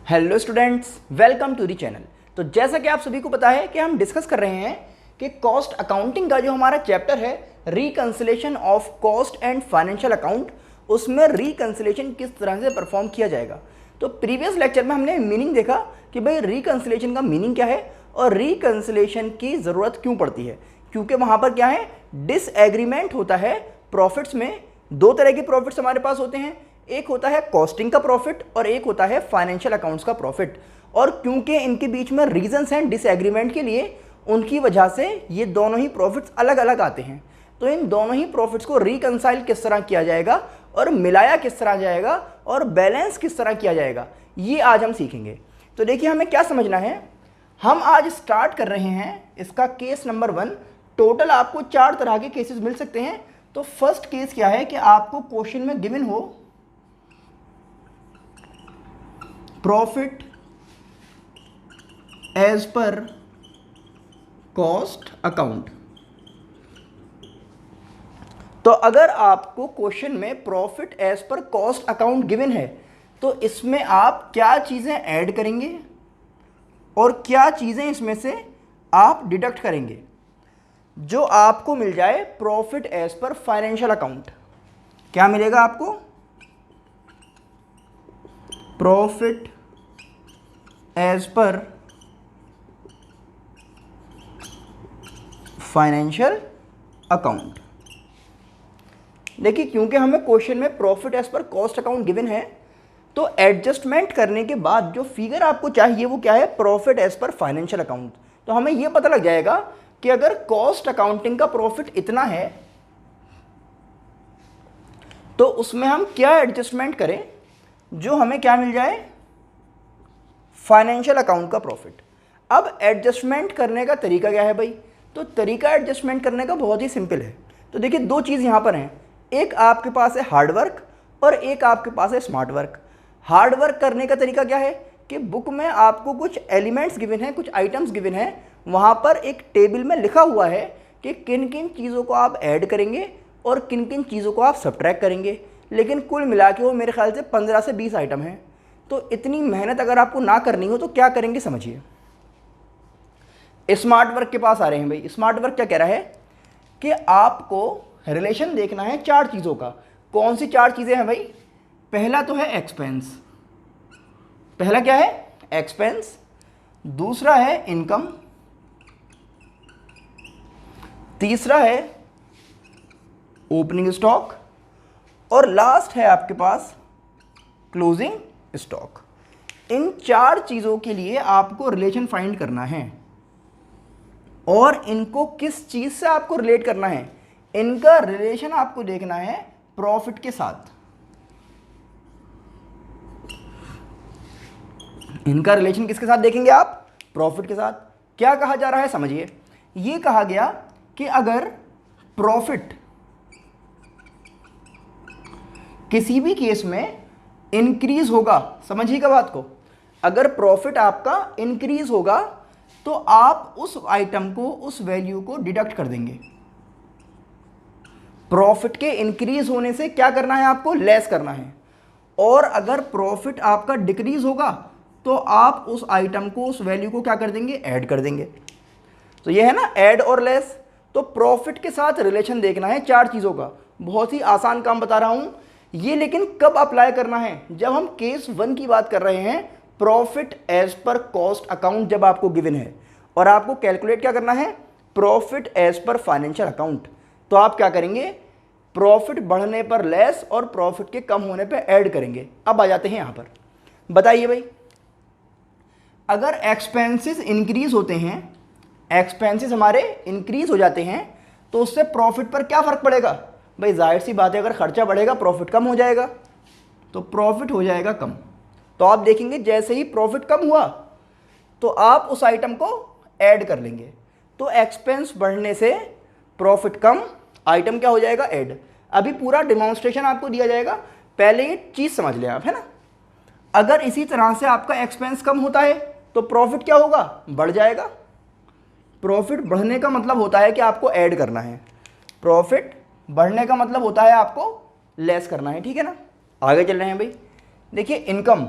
Hello students, welcome to the channel. तो जैसा कि आप सभी को पता है कि हम डिस्कस कर रहे हैं कि कॉस्ट अकाउंटिंग का जो हमारा चैप्टर है reconciliation of cost and financial account, उसमें रिकंसिलेशन किस तरह से परफॉर्म किया जाएगा। तो प्रीवियस लेक्चर में हमने मीनिंग देखा कि भाई रिकंसिलेशन का मीनिंग क्या है और रिकंसिलेशन की ज़रूरत क्यों पड़ती है, क्योंकि वहाँ पर क्या है, डिसएग्रीमेंट होता है प्रॉफिट्स में। दो तरह के प्रॉफिट्स हमारे पास होते हैं, एक होता है कॉस्टिंग का प्रॉफिट और एक होता है फाइनेंशियल अकाउंट्स का प्रॉफिट। और क्योंकि इनके बीच में रीजंस हैं डिसएग्रीमेंट के लिए, उनकी वजह से ये दोनों ही प्रॉफिट्स अलग अलग आते हैं। तो इन दोनों ही प्रॉफिट्स को रिकंसाइल किस तरह किया जाएगा और मिलाया किस तरह जाएगा और बैलेंस किस तरह किया जाएगा, ये आज हम सीखेंगे। तो देखिए, हमें क्या समझना है, हम आज स्टार्ट कर रहे हैं इसका केस नंबर 1। टोटल आपको 4 तरह के केसेस मिल सकते हैं। तो फर्स्ट केस क्या है कि आपको क्वेश्चन में गिवन हो profit as per cost account. तो अगर आपको क्वेश्चन में profit as per cost account given है तो इसमें आप क्या चीजें ऐड करेंगे और क्या चीजें इसमें से आप डिडक्ट करेंगे जो आपको मिल जाए profit as per financial account. क्या मिलेगा आपको? Profit as per financial account. देखिए, क्योंकि हमें क्वेश्चन में profit as per cost account given है, तो एडजस्टमेंट करने के बाद जो फिगर आपको चाहिए वो क्या है, profit as per financial account. तो हमें यह पता लग जाएगा कि अगर कॉस्ट अकाउंटिंग का प्रॉफिट इतना है तो उसमें हम क्या एडजस्टमेंट करें जो हमें क्या मिल जाए, फाइनेंशियल अकाउंट का प्रॉफिट। अब एडजस्टमेंट करने का तरीका क्या है भाई? तो तरीका एडजस्टमेंट करने का बहुत ही सिंपल है। तो देखिए, दो चीज़ यहाँ पर हैं, एक आपके पास है हार्ड वर्क और एक आपके पास है स्मार्ट वर्क। हार्ड वर्क करने का तरीका क्या है कि बुक में आपको कुछ एलिमेंट्स गिवन हैं, कुछ आइटम्स गिवन हैं, वहाँ पर एक टेबल में लिखा हुआ है कि किन किन चीज़ों को आप ऐड करेंगे और किन किन चीज़ों को आप सब्ट्रैक्ट करेंगे। लेकिन कुल मिला के वो मेरे ख्याल से 15 से 20 आइटम हैं। तो इतनी मेहनत अगर आपको ना करनी हो तो क्या करेंगे समझिए। स्मार्ट वर्क के पास आ रहे हैं भाई। स्मार्ट वर्क क्या कह रहा है कि आपको रिलेशन देखना है 4 चीज़ों का। कौन सी 4 चीज़ें हैं भाई? पहला तो है एक्सपेंस। पहला क्या है? एक्सपेंस। दूसरा है इनकम। तीसरा है ओपनिंग स्टॉक और लास्ट है आपके पास क्लोजिंग स्टॉक। इन 4 चीज़ों के लिए आपको रिलेशन फाइंड करना है और इनको किस चीज़ से आपको रिलेट करना है, इनका रिलेशन आपको देखना है प्रॉफिट के साथ। इनका रिलेशन किसके साथ देखेंगे आप? प्रॉफिट के साथ। क्या कहा जा रहा है समझिए, ये कहा गया कि अगर प्रॉफिट किसी भी केस में इंक्रीज होगा, समझिएगा बात को, अगर प्रॉफिट आपका इंक्रीज होगा तो आप उस आइटम को, उस वैल्यू को डिडक्ट कर देंगे। प्रॉफिट के इंक्रीज होने से क्या करना है आपको? लेस करना है। और अगर प्रॉफिट आपका डिक्रीज होगा तो आप उस आइटम को, उस वैल्यू को क्या कर देंगे? ऐड कर देंगे। तो ये है ना ऐड और लेस। तो प्रॉफिट के साथ रिलेशन देखना है 4 चीज़ों का। बहुत ही आसान काम बता रहा हूँ ये, लेकिन कब अप्लाई करना है? जब हम केस 1 की बात कर रहे हैं, profit as per cost account जब आपको गिवन है और आपको कैलकुलेट क्या करना है, profit as per financial account. तो आप क्या करेंगे? प्रॉफिट बढ़ने पर लेस और प्रॉफिट के कम होने पर ऐड करेंगे। अब आ जाते हैं यहां पर, बताइए भाई, अगर एक्सपेंसेस इंक्रीज होते हैं, एक्सपेंसेस हमारे इंक्रीज हो जाते हैं, तो उससे प्रॉफिट पर क्या फर्क पड़ेगा भाई? जाहिर सी बात है, अगर खर्चा बढ़ेगा प्रॉफिट कम हो जाएगा, तो प्रॉफिट हो जाएगा कम। तो आप देखेंगे जैसे ही प्रॉफिट कम हुआ तो आप उस आइटम को ऐड कर लेंगे। तो एक्सपेंस बढ़ने से प्रॉफिट कम, आइटम क्या हो जाएगा? ऐड। अभी पूरा डिमॉन्स्ट्रेशन आपको दिया जाएगा, पहले ये चीज़ समझ लें आप, है ना। अगर इसी तरह से आपका एक्सपेंस कम होता है तो प्रॉफिट क्या होगा? बढ़ जाएगा। प्रॉफिट बढ़ने का मतलब होता है कि आपको ऐड करना है, प्रॉफिट बढ़ने का मतलब होता है आपको लेस करना है, ठीक है ना। आगे चल रहे हैं भाई। देखिए, इनकम,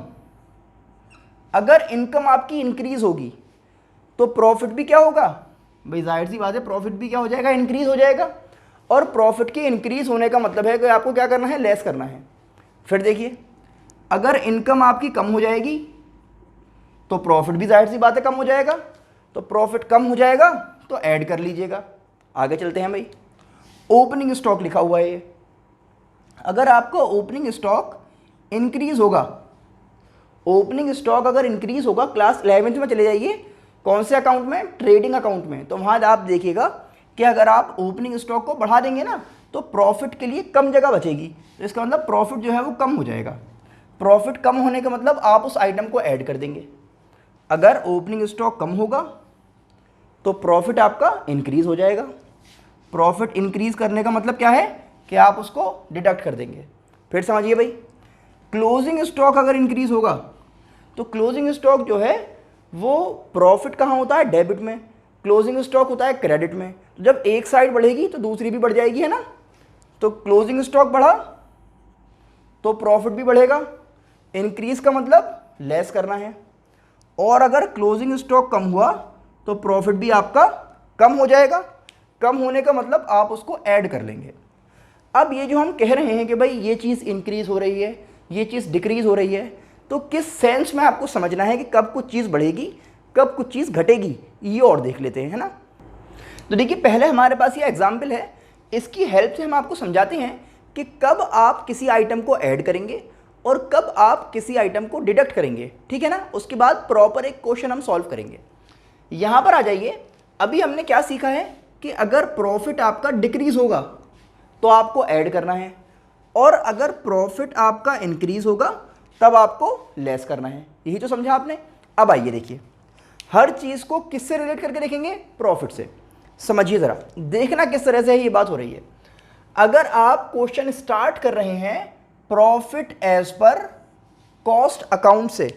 अगर इनकम आपकी इंक्रीज होगी तो प्रॉफिट भी क्या होगा भाई, जाहिर सी बात है प्रॉफिट भी क्या हो जाएगा, इंक्रीज हो जाएगा। और प्रॉफिट के इंक्रीज होने का मतलब है कि आपको क्या करना है, लेस करना है। फिर देखिए, अगर इनकम आपकी कम हो जाएगी तो प्रॉफिट भी जाहिर सी बात है कम हो जाएगा। तो प्रॉफिट कम हो जाएगा तो ऐड कर लीजिएगा। आगे चलते हैं भाई, ओपनिंग स्टॉक लिखा हुआ है ये। अगर आपका ओपनिंग स्टॉक इंक्रीज होगा, ओपनिंग स्टॉक अगर इंक्रीज होगा, क्लास 11th में चले जाइए, कौन से अकाउंट में, ट्रेडिंग अकाउंट में, तो वहाँ आप देखिएगा कि अगर आप ओपनिंग स्टॉक को बढ़ा देंगे ना तो प्रॉफिट के लिए कम जगह बचेगी। तो इसका मतलब प्रॉफिट जो है वो कम हो जाएगा। प्रॉफिट कम होने का मतलब आप उस आइटम को ऐड कर देंगे। अगर ओपनिंग स्टॉक कम होगा तो प्रॉफिट आपका इंक्रीज हो जाएगा। प्रॉफिट इंक्रीज करने का मतलब क्या है कि आप उसको डिडक्ट कर देंगे। फिर समझिए भाई, क्लोजिंग स्टॉक अगर इंक्रीज होगा तो क्लोजिंग स्टॉक जो है वो प्रॉफिट कहाँ होता है, डेबिट में, क्लोजिंग स्टॉक होता है क्रेडिट में। तो जब एक साइड बढ़ेगी तो दूसरी भी बढ़ जाएगी, है ना। तो क्लोजिंग स्टॉक बढ़ा तो प्रॉफिट भी बढ़ेगा। इंक्रीज का मतलब लेस करना है। और अगर क्लोजिंग स्टॉक कम हुआ तो प्रॉफिट भी आपका कम हो जाएगा। कम होने का मतलब आप उसको ऐड कर लेंगे। अब ये जो हम कह रहे हैं कि भाई ये चीज़ इंक्रीज हो रही है, ये चीज़ डिक्रीज हो रही है, तो किस सेंस में आपको समझना है कि कब कुछ चीज़ बढ़ेगी कब कुछ चीज़ घटेगी, ये और देख लेते हैं, है ना। तो देखिए, पहले हमारे पास ये एग्जाम्पल है, इसकी हेल्प से हम आपको समझाते हैं कि कब आप किसी आइटम को ऐड करेंगे और कब आप किसी आइटम को डिडक्ट करेंगे, ठीक है ना। उसके बाद प्रॉपर एक क्वेश्चन हम सॉल्व करेंगे। यहाँ पर आ जाइए, अभी हमने क्या सीखा है कि अगर प्रॉफिट आपका डिक्रीज होगा तो आपको ऐड करना है, और अगर प्रॉफिट आपका इंक्रीज होगा तब आपको लेस करना है। यही तो समझा आपने। अब आइए देखिए, हर चीज़ को किससे रिलेट करके देखेंगे, प्रॉफिट से। समझिए ज़रा, देखना किस तरह से ये बात हो रही है। अगर आप क्वेश्चन स्टार्ट कर रहे हैं profit as per cost account से,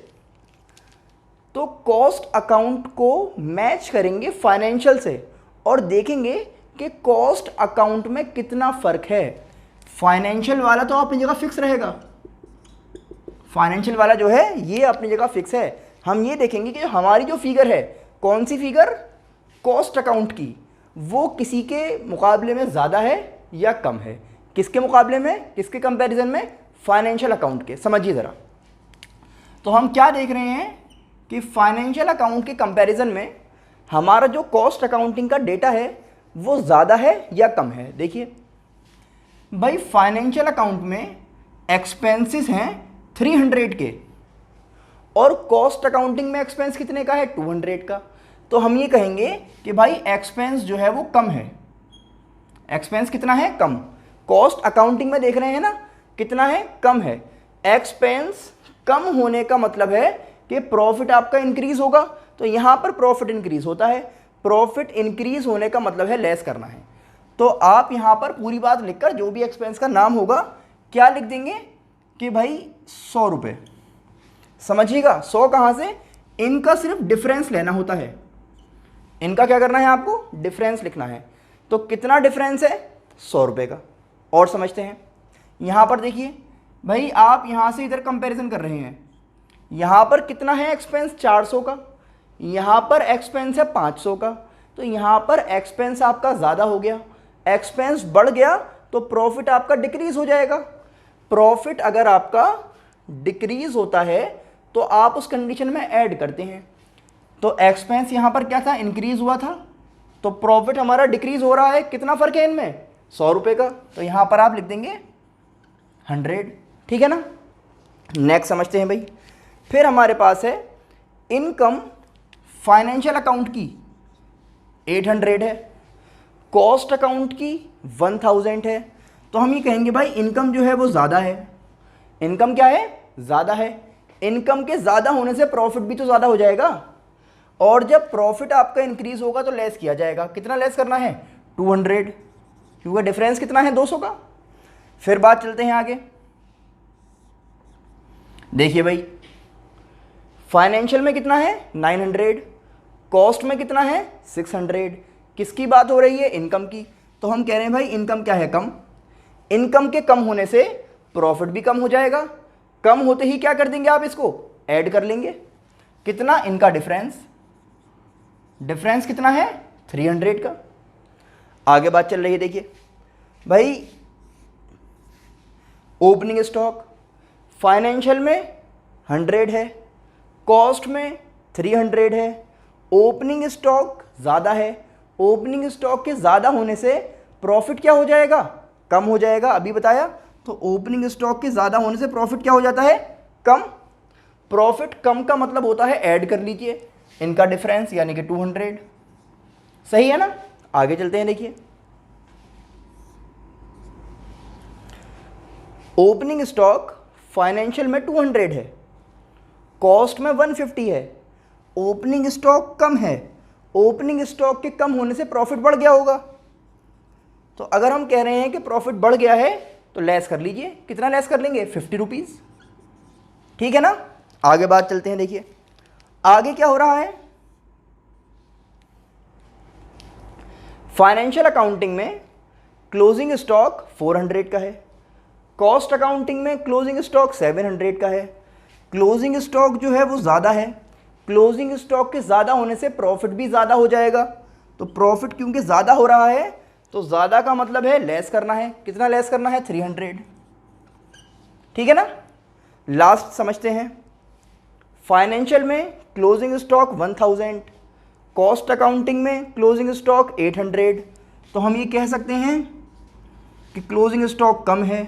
तो कॉस्ट अकाउंट को मैच करेंगे फाइनेंशियल से और देखेंगे कि कॉस्ट अकाउंट में कितना फ़र्क है। फाइनेंशियल वाला तो अपनी जगह फिक्स रहेगा, फाइनेंशियल वाला जो है ये अपनी जगह फिक्स है। हम ये देखेंगे कि हमारी जो फिगर है, कौन सी फिगर, कॉस्ट अकाउंट की, वो किसी के मुकाबले में ज़्यादा है या कम है। किसके मुकाबले में, किसके कंपैरिजन में, फाइनेंशियल अकाउंट के। समझिए ज़रा, तो हम क्या देख रहे हैं कि फाइनेंशियल अकाउंट के कंपैरिजन में हमारा जो कॉस्ट अकाउंटिंग का डेटा है वो ज़्यादा है या कम है। देखिए भाई, फाइनेंशियल अकाउंट में एक्सपेंसेस हैं 300 के और कॉस्ट अकाउंटिंग में एक्सपेंस कितने का है, 200 का। तो हम ये कहेंगे कि भाई एक्सपेंस जो है वो कम है। एक्सपेंस कितना है, कम। कॉस्ट अकाउंटिंग में देख रहे हैं ना कितना है, कम है। एक्सपेंस कम होने का मतलब है कि प्रॉफिट आपका इंक्रीज होगा, तो यहां पर प्रॉफिट इंक्रीज होता है। प्रॉफिट इंक्रीज होने का मतलब है लेस करना है। तो आप यहां पर पूरी बात लिखकर जो भी एक्सपेंस का नाम होगा क्या लिख देंगे कि भाई 100 रुपये। समझिएगा, 100 कहां से, इनका सिर्फ डिफरेंस लेना होता है। इनका क्या करना है, आपको डिफरेंस लिखना है। तो कितना डिफरेंस है, 100 रुपये का। और समझते हैं, यहां पर देखिए भाई, आप यहां से इधर कंपैरिजन कर रहे हैं। यहां पर कितना है एक्सपेंस, 400 का। यहां पर एक्सपेंस है 500 का। तो यहां पर एक्सपेंस आपका ज़्यादा हो गया। एक्सपेंस बढ़ गया तो प्रॉफिट आपका डिक्रीज हो जाएगा। प्रॉफिट अगर आपका डिक्रीज होता है तो आप उस कंडीशन में ऐड करते हैं। तो एक्सपेंस यहां पर क्या था, इंक्रीज हुआ था, तो प्रॉफिट हमारा डिक्रीज हो रहा है। कितना फ़र्क है इनमें, 100 रुपये का। तो यहां पर आप लिख देंगे 100, ठीक है ना। नेक्स्ट समझते हैं भाई, फिर हमारे पास है इनकम फाइनेंशियल अकाउंट की 800 है, कॉस्ट अकाउंट की 1000 है। तो हम ये कहेंगे भाई इनकम जो है वो ज़्यादा है। इनकम क्या है, ज़्यादा है। इनकम के ज़्यादा होने से प्रॉफिट भी तो ज़्यादा हो जाएगा, और जब प्रॉफिट आपका इंक्रीज होगा तो लेस किया जाएगा। कितना लेस करना है, 200, क्योंकि डिफरेंस कितना है, 200 का। फिर बात चलते हैं आगे। देखिए भाई, फाइनेंशियल में कितना है, 900, कॉस्ट में कितना है, 600। किसकी बात हो रही है, इनकम की। तो हम कह रहे हैं भाई इनकम क्या है, कम। इनकम के कम होने से प्रॉफिट भी कम हो जाएगा। कम होते ही क्या कर देंगे आप, इसको ऐड कर लेंगे। कितना इनका डिफरेंस, डिफरेंस कितना है 300 का। आगे बात चल रही है, देखिए भाई ओपनिंग स्टॉक फाइनेंशियल में 100 है, कॉस्ट में 300 है, ओपनिंग स्टॉक ज़्यादा है, ओपनिंग स्टॉक के ज़्यादा होने से प्रॉफिट क्या हो जाएगा, कम हो जाएगा, अभी बताया। तो ओपनिंग स्टॉक के ज़्यादा होने से प्रॉफिट क्या हो जाता है, कम। प्रॉफिट कम का मतलब होता है, ऐड कर लीजिए इनका डिफरेंस यानी कि 200, सही है ना। आगे चलते हैं, देखिए ओपनिंग स्टॉक फाइनेंशियल में 200 है, कॉस्ट में 150 है, ओपनिंग स्टॉक कम है, ओपनिंग स्टॉक के कम होने से प्रॉफिट बढ़ गया होगा। तो अगर हम कह रहे हैं कि प्रॉफिट बढ़ गया है तो लेस कर लीजिए, कितना लेस कर लेंगे, 50 रुपीज़, ठीक है ना। आगे बात चलते हैं, देखिए आगे क्या हो रहा है। फाइनेंशियल अकाउंटिंग में क्लोजिंग स्टॉक 400 का है, कॉस्ट अकाउंटिंग में क्लोजिंग स्टॉक 700 का है। क्लोजिंग स्टॉक जो है वो ज़्यादा है, क्लोजिंग स्टॉक के ज़्यादा होने से प्रॉफिट भी ज़्यादा हो जाएगा। तो प्रॉफिट क्योंकि ज़्यादा हो रहा है तो ज़्यादा का मतलब है लेस करना है, कितना लेस करना है, 300, ठीक है ना। लास्ट समझते हैं, फाइनेंशियल में क्लोजिंग स्टॉक 1000, कॉस्ट अकाउंटिंग में क्लोजिंग स्टॉक 800। तो हम ये कह सकते हैं कि क्लोजिंग स्टॉक कम है,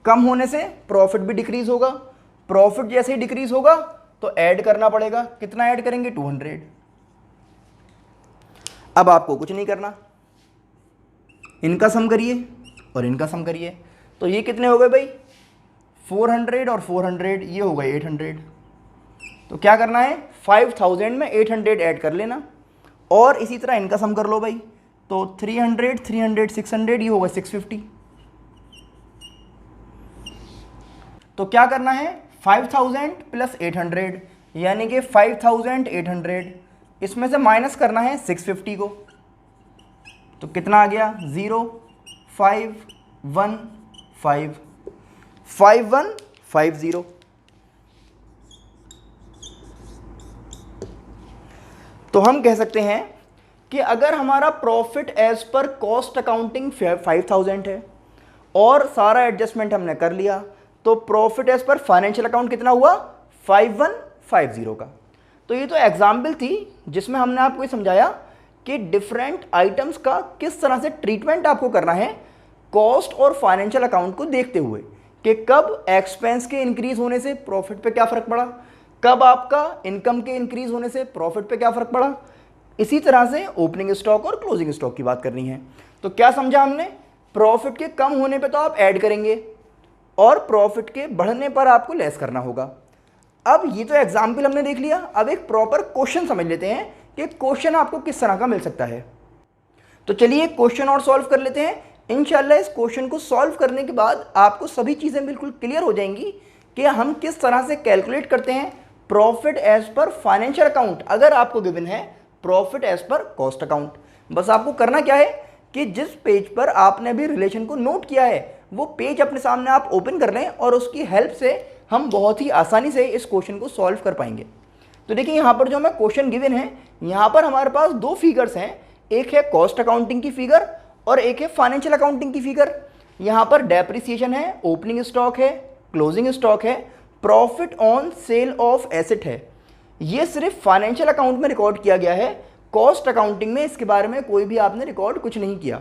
कम होने से प्रॉफिट भी डिक्रीज होगा, प्रॉफिट जैसे ही डिक्रीज होगा तो ऐड करना पड़ेगा, कितना ऐड करेंगे, 200। अब आपको कुछ नहीं करना, इनका सम करिए और इनका सम करिए। तो ये कितने हो गए भाई, 400 और 400, ये हो गए 800। तो क्या करना है, 5000 में 800 ऐड कर लेना और इसी तरह इनका सम कर लो भाई। तो 300 300 600, ये होगा 650। तो क्या करना है, 5000 प्लस 800 यानी कि 5800, इसमें से माइनस करना है 650 को। तो कितना आ गया, 0 5 1 5 5150। तो हम कह सकते हैं कि अगर हमारा profit as per cost accounting 5000 है और सारा एडजस्टमेंट हमने कर लिया, तो profit as per financial account कितना हुआ, 5150 का। तो ये तो एग्जाम्पल थी जिसमें हमने आपको ये समझाया कि डिफरेंट आइटम्स का किस तरह से ट्रीटमेंट आपको करना है कॉस्ट और फाइनेंशियल अकाउंट को देखते हुए, कि कब एक्सपेंस के इंक्रीज होने से प्रॉफिट पे क्या फ़र्क पड़ा, कब आपका इनकम के इंक्रीज होने से प्रॉफिट पे क्या फ़र्क पड़ा। इसी तरह से ओपनिंग स्टॉक और क्लोजिंग स्टॉक की बात करनी है। तो क्या समझा हमने, प्रॉफिट के कम होने पे तो आप ऐड करेंगे और प्रॉफिट के बढ़ने पर आपको लेस करना होगा। अब ये तो एग्जाम्पल हमने देख लिया, अब एक प्रॉपर क्वेश्चन समझ लेते हैं कि क्वेश्चन आपको किस तरह का मिल सकता है। तो चलिए क्वेश्चन और सॉल्व कर लेते हैं। इंशाल्लाह इस क्वेश्चन को सॉल्व करने के बाद आपको सभी चीज़ें बिल्कुल क्लियर हो जाएंगी कि हम किस तरह से कैलकुलेट करते हैं profit as per financial account, अगर आपको गिवन है profit as per cost account. बस आपको करना क्या है कि जिस पेज पर आपने अभी रिलेशन को नोट किया है वो पेज अपने सामने आप ओपन कर लें और उसकी हेल्प से हम बहुत ही आसानी से इस क्वेश्चन को सॉल्व कर पाएंगे। तो देखिए यहाँ पर जो हमें क्वेश्चन गिवन है, यहाँ पर हमारे पास दो फिगर्स हैं, एक है कॉस्ट अकाउंटिंग की फिगर और एक है फाइनेंशियल अकाउंटिंग की फिगर। यहाँ पर डेप्रिसिएशन है, ओपनिंग स्टॉक है, क्लोजिंग स्टॉक है, profit on sale of asset है। ये सिर्फ फाइनेंशियल अकाउंट में रिकॉर्ड किया गया है, कॉस्ट अकाउंटिंग में इसके बारे में कोई भी आपने रिकॉर्ड कुछ नहीं किया।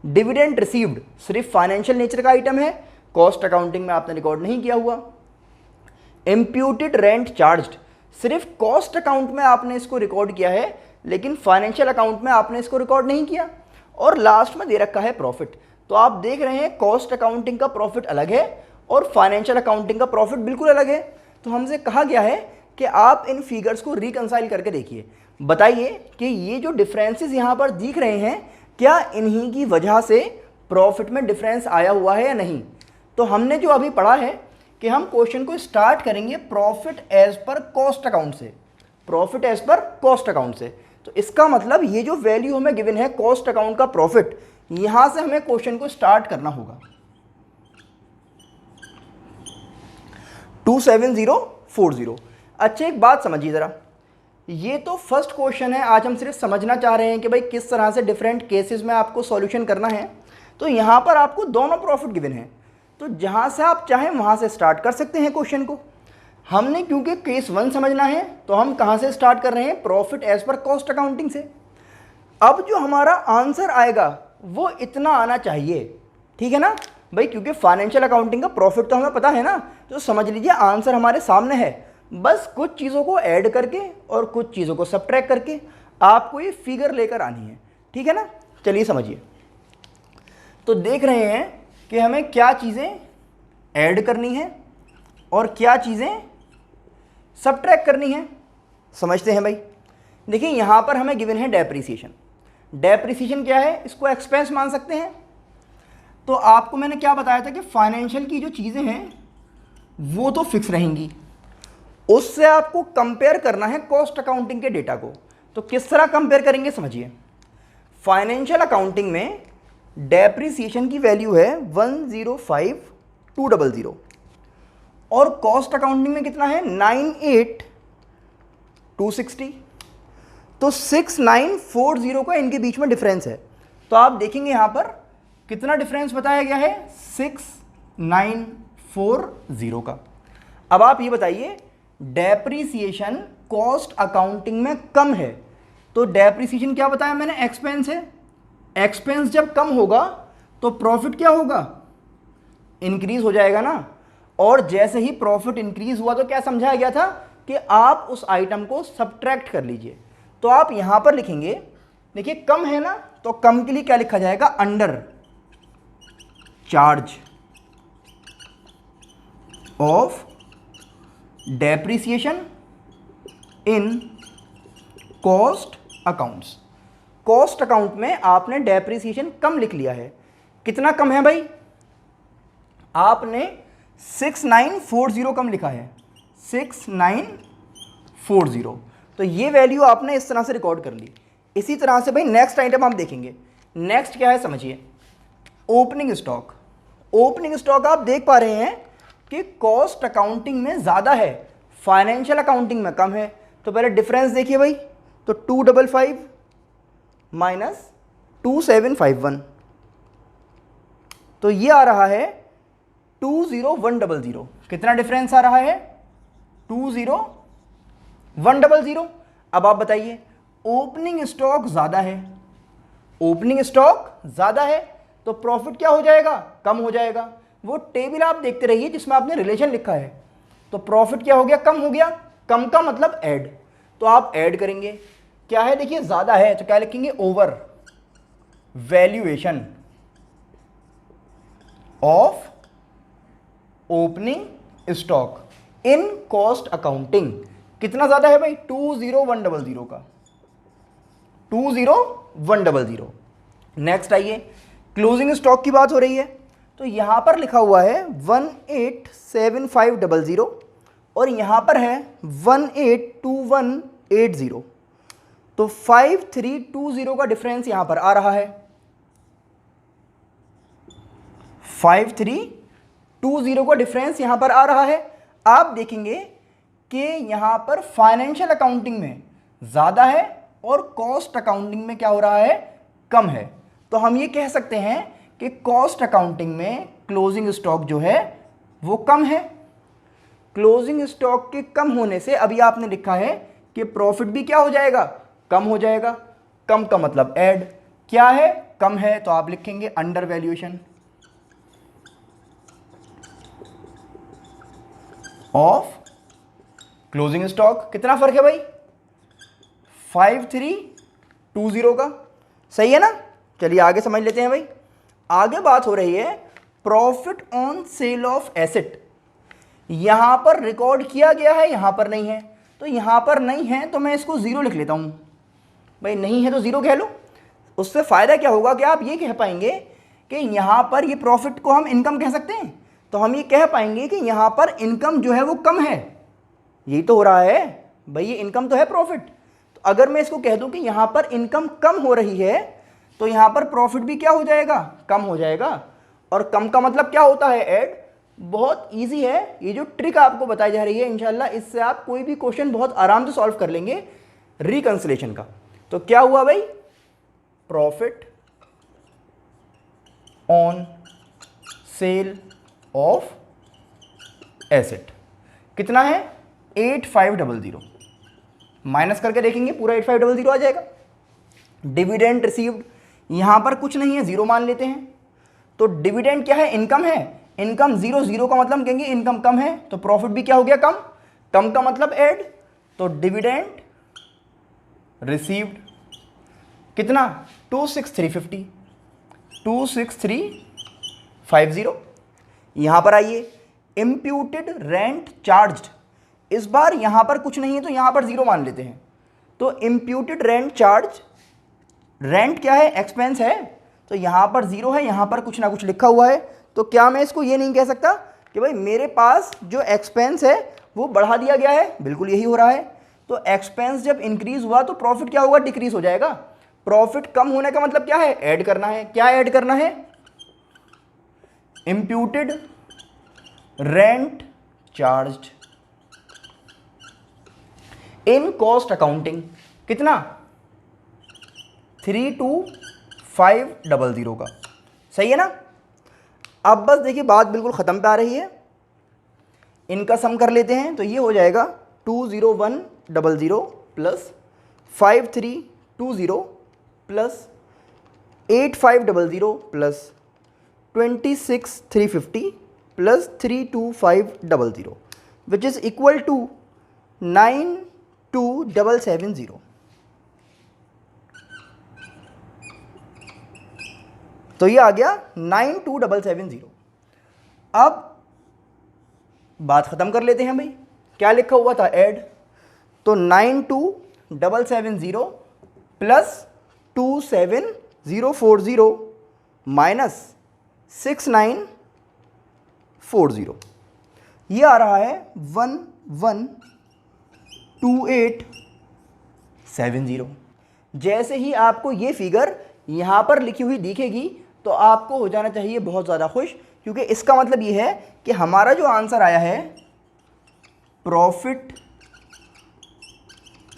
डिविडेंड रिसीव्ड सिर्फ फाइनेंशियल नेचर का आइटम है, कॉस्ट अकाउंटिंग में आपने रिकॉर्ड नहीं किया हुआ। इम्प्यूटेड रेंट चार्ज्ड सिर्फ कॉस्ट अकाउंट में आपने इसको रिकॉर्ड किया है, लेकिन फाइनेंशियल अकाउंट में आपने इसको रिकॉर्ड नहीं किया। और लास्ट में दे रखा है प्रॉफिट। तो आप देख रहे हैं कॉस्ट अकाउंटिंग का प्रॉफिट अलग है और फाइनेंशियल अकाउंटिंग का प्रॉफिट बिल्कुल अलग है। तो हमसे कहा गया है कि आप इन फिगर्स को रिकंसाइल करके देखिए, बताइए कि ये जो डिफरेंसेस यहाँ पर दिख रहे हैं क्या इन्हीं की वजह से प्रॉफिट में डिफरेंस आया हुआ है या नहीं। तो हमने जो अभी पढ़ा है कि हम क्वेश्चन को स्टार्ट करेंगे profit as per cost account से, profit as per cost account से। तो इसका मतलब ये जो वैल्यू हमें गिवन है कॉस्ट अकाउंट का प्रॉफिट, यहां से हमें क्वेश्चन को स्टार्ट करना होगा। 27040 अच्छा एक बात समझिए ज़रा, ये तो फर्स्ट क्वेश्चन है, आज हम सिर्फ समझना चाह रहे हैं कि भाई किस तरह से डिफरेंट केसेस में आपको सॉल्यूशन करना है। तो यहाँ पर आपको दोनों प्रॉफिट गिवन है, तो जहाँ से आप चाहें वहाँ से स्टार्ट कर सकते हैं क्वेश्चन को। हमने क्योंकि केस 1 समझना है तो हम कहाँ से स्टार्ट कर रहे हैं, profit as per cost accounting से। अब जो हमारा आंसर आएगा वो इतना आना चाहिए, ठीक है ना भाई, क्योंकि फाइनेंशियल अकाउंटिंग का प्रॉफिट तो हमें पता है ना, तो समझ लीजिए आंसर हमारे सामने है। बस कुछ चीज़ों को ऐड करके और कुछ चीज़ों को सब्ट्रैक्ट करके आपको ये फिगर लेकर आनी है, ठीक है ना। चलिए समझिए, तो देख रहे हैं कि हमें क्या चीज़ें ऐड करनी है और क्या चीज़ें सब्ट्रैक्ट करनी है, समझते हैं भाई। देखिए यहाँ पर हमें गिवन है डेप्रिसिएशन। डेप्रिसिएशन क्या है, इसको एक्सपेंस मान सकते हैं। तो आपको मैंने क्या बताया था कि फाइनेंशियल की जो चीज़ें हैं वो तो फिक्स रहेंगी, उससे आपको कंपेयर करना है कॉस्ट अकाउंटिंग के डेटा को। तो किस तरह कंपेयर करेंगे समझिए। फाइनेंशियल अकाउंटिंग में डेप्रिसिएशन की वैल्यू है 105,200 और कॉस्ट अकाउंटिंग में कितना है 98,260। तो 6940 का इनके बीच में डिफरेंस है। तो आप देखेंगे यहां पर कितना डिफरेंस बताया गया है, 6940 का। अब आप ये बताइए, डेप्रिसिएशन कॉस्ट अकाउंटिंग में कम है, तो डेप्रिसिएशन क्या बताया मैंने, एक्सपेंस है। एक्सपेंस जब कम होगा तो प्रॉफिट क्या होगा, इंक्रीज हो जाएगा ना। और जैसे ही प्रॉफिट इंक्रीज हुआ तो क्या समझाया गया था कि आप उस आइटम को सब्ट्रैक्ट कर लीजिए। तो आप यहां पर लिखेंगे, देखिए कम है ना, तो कम के लिए क्या लिखा जाएगा, under charge of depreciation in cost accounts. Cost account में आपने डेप्रिसिएशन कम लिख लिया है। कितना कम है भाई, आपने 6940 कम लिखा है, 6940। तो ये वैल्यू आपने इस तरह से रिकॉर्ड कर ली। इसी तरह से भाई नेक्स्ट आइटम आप देखेंगे। नेक्स्ट क्या है समझिए, ओपनिंग स्टॉक। ओपनिंग स्टॉक आप देख पा रहे हैं कि कॉस्ट अकाउंटिंग में ज़्यादा है, फाइनेंशियल अकाउंटिंग में कम है। तो पहले डिफरेंस देखिए भाई, तो 255 माइनस 2751, तो ये आ रहा है 20100। कितना डिफरेंस आ रहा है, 20100। अब आप बताइए, ओपनिंग स्टॉक ज़्यादा है, ओपनिंग स्टॉक ज़्यादा है तो प्रॉफिट क्या हो जाएगा, कम हो जाएगा। वो टेबल आप देखते रहिए जिसमें आपने रिलेशन लिखा है। तो प्रॉफिट क्या हो गया, कम हो गया। कम का मतलब ऐड, तो आप ऐड करेंगे। क्या है देखिए, ज़्यादा है तो क्या लिखेंगे, over valuation of opening stock in cost accounting. कितना ज़्यादा है भाई, 20100 का, 20100। नेक्स्ट आइए, क्लोजिंग स्टॉक की बात हो रही है, तो यहां पर लिखा हुआ है 187500 और यहां पर है 182180। तो 5320 का डिफरेंस यहां पर आ रहा है, 5320 का डिफरेंस यहां पर आ रहा है। आप देखेंगे कि यहां पर फाइनेंशियल अकाउंटिंग में ज़्यादा है और कॉस्ट अकाउंटिंग में क्या हो रहा है, कम है। तो हम ये कह सकते हैं कि कॉस्ट अकाउंटिंग में क्लोजिंग स्टॉक जो है वो कम है। क्लोजिंग स्टॉक के कम होने से अभी आपने लिखा है कि प्रॉफिट भी क्या हो जाएगा, कम हो जाएगा। कम का मतलब ऐड, क्या है, कम है तो आप लिखेंगे under valuation of closing stock. कितना फर्क है भाई, 5320 का, सही है ना। चलिए आगे समझ लेते हैं भाई। आगे बात हो रही है profit on sale of asset. यहां पर रिकॉर्ड किया गया है, यहां पर नहीं है, तो यहां पर नहीं है तो मैं इसको जीरो लिख लेता हूं। भाई नहीं है तो जीरो कह लो, उससे फायदा क्या होगा कि आप ये कह पाएंगे कि यहां पर ये प्रॉफिट को हम इनकम कह सकते हैं। तो हम ये कह पाएंगे कि यहां पर इनकम जो है वो कम है, यही तो हो रहा है भाई, ये इनकम तो है प्रॉफिट। तो अगर मैं इसको कह दूं कि यहां पर इनकम कम हो रही है तो यहां पर प्रॉफिट भी क्या हो जाएगा, कम हो जाएगा। और कम का मतलब क्या होता है, ऐड। बहुत इजी है, ये जो ट्रिक आपको बताई जा रही है इंशाल्लाह इससे आप कोई भी क्वेश्चन बहुत आराम से सॉल्व कर लेंगे रिकंसिलेशन का। तो क्या हुआ भाई, profit on sale of asset कितना है 8500, माइनस करके देखेंगे पूरा 8500 आ जाएगा। डिविडेंड रिसीव्ड, यहां पर कुछ नहीं है, जीरो मान लेते हैं। तो डिविडेंड क्या है, इनकम है, इनकम जीरो, जीरो का मतलब कहेंगे इनकम कम है, तो प्रॉफिट भी क्या हो गया, कम, कम का मतलब ऐड। तो डिविडेंड रिसीव्ड कितना 26350, 26350। यहां पर आइए, इम्प्यूटेड रेंट चार्ज्ड, इस बार यहां पर कुछ नहीं है तो यहां पर जीरो मान लेते हैं। तो इम्प्यूटेड रेंट चार्ज, रेंट क्या है, एक्सपेंस है, तो यहां पर जीरो है, यहां पर कुछ ना कुछ लिखा हुआ है। तो क्या मैं इसको ये नहीं कह सकता कि भाई मेरे पास जो एक्सपेंस है वो बढ़ा दिया गया है, बिल्कुल यही हो रहा है। तो एक्सपेंस जब इंक्रीज हुआ तो प्रॉफिट क्या होगा, डिक्रीज हो जाएगा। प्रॉफिट कम होने का मतलब क्या है, ऐड करना है। क्या ऐड करना है, imputed rent charged in cost accounting, कितना 32500 का, सही है ना। अब बस देखिए बात बिल्कुल ख़त्म पे आ रही है, इनका सम कर लेते हैं। तो ये हो जाएगा 20100 plus 5320 plus 8500 plus 26350 plus 32500 which is equal to 92770। तो ये आ गया 92770। अब बात ख़त्म कर लेते हैं भाई, क्या लिखा हुआ था, ऐड। तो 92770 प्लस 27040 माइनस 6940, ये आ रहा है 112870। जैसे ही आपको ये फिगर यहाँ पर लिखी हुई दिखेगी तो आपको हो जाना चाहिए बहुत ज़्यादा खुश, क्योंकि इसका मतलब ये है कि हमारा जो आंसर आया है profit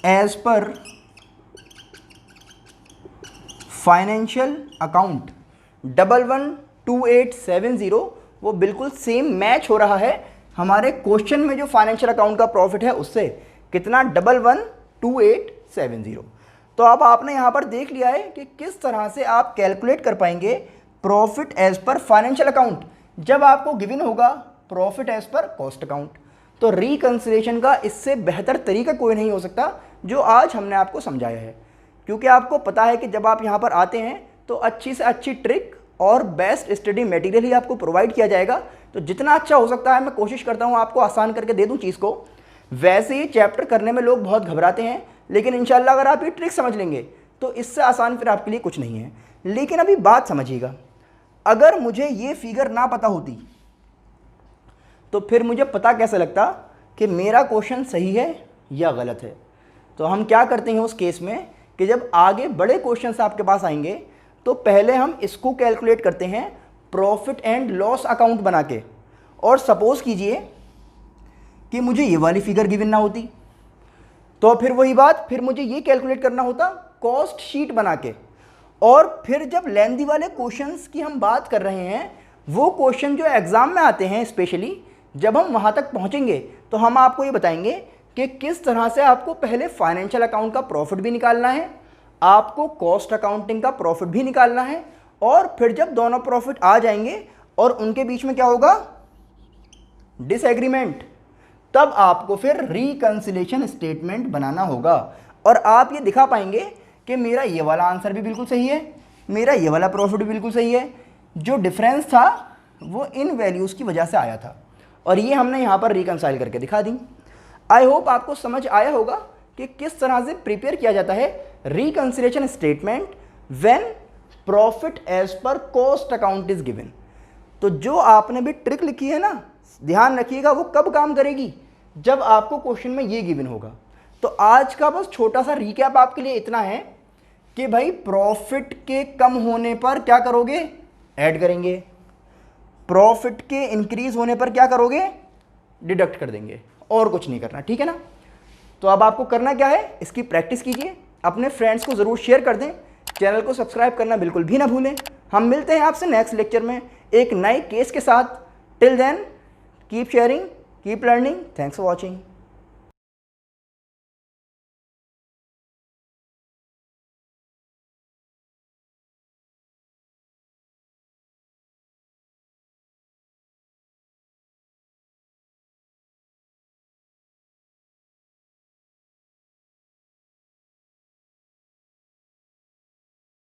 as per financial account 112870, वो बिल्कुल सेम मैच हो रहा है हमारे क्वेश्चन में जो फाइनेंशियल अकाउंट का प्रॉफिट है उससे, कितना 112870। तो अब आपने यहाँ पर देख लिया है कि किस तरह से आप कैलकुलेट कर पाएंगे profit as per financial account जब आपको गिवन होगा profit as per cost account. तो रिकंसिलिएशन का इससे बेहतर तरीका कोई नहीं हो सकता जो आज हमने आपको समझाया है, क्योंकि आपको पता है कि जब आप यहाँ पर आते हैं तो अच्छी से अच्छी ट्रिक और बेस्ट स्टडी मटेरियल ही आपको प्रोवाइड किया जाएगा। तो जितना अच्छा हो सकता है मैं कोशिश करता हूँ आपको आसान करके दे दूँ चीज़ को। वैसे ही चैप्टर करने में लोग बहुत घबराते हैं, लेकिन इंशाल्लाह अगर आप ये ट्रिक समझ लेंगे तो इससे आसान फिर आपके लिए कुछ नहीं है। लेकिन अभी बात समझिएगा, अगर मुझे ये फिगर ना पता होती तो फिर मुझे पता कैसे लगता कि मेरा क्वेश्चन सही है या गलत है। तो हम क्या करते हैं उस केस में कि जब आगे बड़े क्वेश्चंस आपके पास आएंगे तो पहले हम इसको कैलकुलेट करते हैं प्रॉफिट एंड लॉस अकाउंट बना के। और सपोज कीजिए कि मुझे ये वाली फिगर गिवन ना होती, तो फिर वही बात, फिर मुझे ये कैलकुलेट करना होता कॉस्ट शीट बना के। और फिर जब लेंदी वाले क्वेश्चंस की हम बात कर रहे हैं, वो क्वेश्चन जो एग्जाम में आते हैं स्पेशली, जब हम वहाँ तक पहुँचेंगे तो हम आपको ये बताएंगे कि किस तरह से आपको पहले फाइनेंशियल अकाउंट का प्रॉफिट भी निकालना है, आपको कॉस्ट अकाउंटिंग का प्रॉफिट भी निकालना है, और फिर जब दोनों प्रॉफिट आ जाएंगे और उनके बीच में क्या होगा, डिसएग्रीमेंट, तब आपको फिर रिकंसिलिएशन स्टेटमेंट बनाना होगा। और आप ये दिखा पाएंगे कि मेरा ये वाला आंसर भी बिल्कुल सही है, मेरा ये वाला प्रॉफिट भी बिल्कुल सही है, जो डिफरेंस था वो इन वैल्यूज़ की वजह से आया था, और ये हमने यहाँ पर रिकंसाइल करके दिखा दी। आई होप आपको समझ आया होगा कि किस तरह से प्रिपेयर किया जाता है reconciliation statement when profit as per cost account is given. तो जो आपने भी ट्रिक लिखी है ना, ध्यान रखिएगा वो कब काम करेगी, जब आपको क्वेश्चन में ये गिवन होगा। तो आज का बस छोटा सा रिकैप आपके लिए इतना है कि भाई प्रॉफिट के कम होने पर क्या करोगे, ऐड करेंगे, प्रॉफिट के इंक्रीज होने पर क्या करोगे, डिडक्ट कर देंगे, और कुछ नहीं करना, ठीक है ना। तो अब आपको करना क्या है, इसकी प्रैक्टिस कीजिए, अपने फ्रेंड्स को ज़रूर शेयर कर दें, चैनल को सब्सक्राइब करना बिल्कुल भी ना भूलें। हम मिलते हैं आपसे नेक्स्ट लेक्चर में एक नए केस के साथ। Till then keep sharing, keep learning, thanks for watching.